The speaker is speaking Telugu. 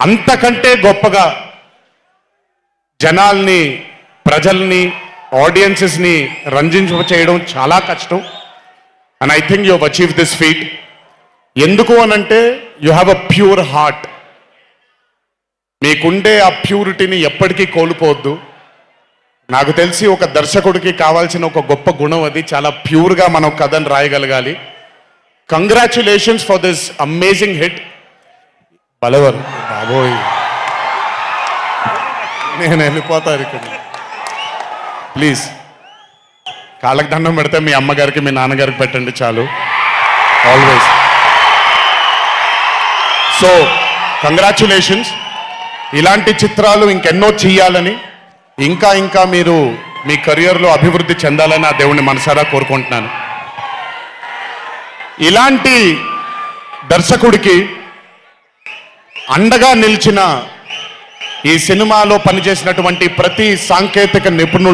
అంతకంటే గొప్పగా జనాల్ని, ప్రజల్ని, ఆడియన్సెస్ని రంజింప చేయడం చాలా కష్టం. And I think you have achieve this feat. ఎందుకు అనంటే you have a pure heart. మీకుండే ఆ ప్యూరిటీని ఎప్పటికీ కోల్పోవద్దు. నాకు తెలిసి ఒక దర్శకుడికి కావాల్సిన ఒక గొప్ప గుణం అది. చాలా ప్యూర్గా మనం కథను రాయగలగాలి. Congratulations for this amazing hit. బలవర్ బాబోయ్, నేను వెళ్ళిపోతాను ఇక్కడ. ప్లీజ్ కాళ్ళకి దండం పెడితే మీ అమ్మగారికి, మీ నాన్నగారికి పెట్టండి చాలు. ఆల్వేస్. So congratulations. ఇలాంటి చిత్రాలు ఇంకెన్నో చెయ్యాలని, ఇంకా ఇంకా మీరు మీ కెరియర్లో అభివృద్ధి చెందాలని ఆ దేవుణ్ణి మనసారా కోరుకుంటున్నాను. ఇలాంటి దర్శకుడికి అండగా నిలిచిన ఈ సినిమాలో పనిచేసినటువంటి ప్రతి సాంకేతిక నిపుణుడు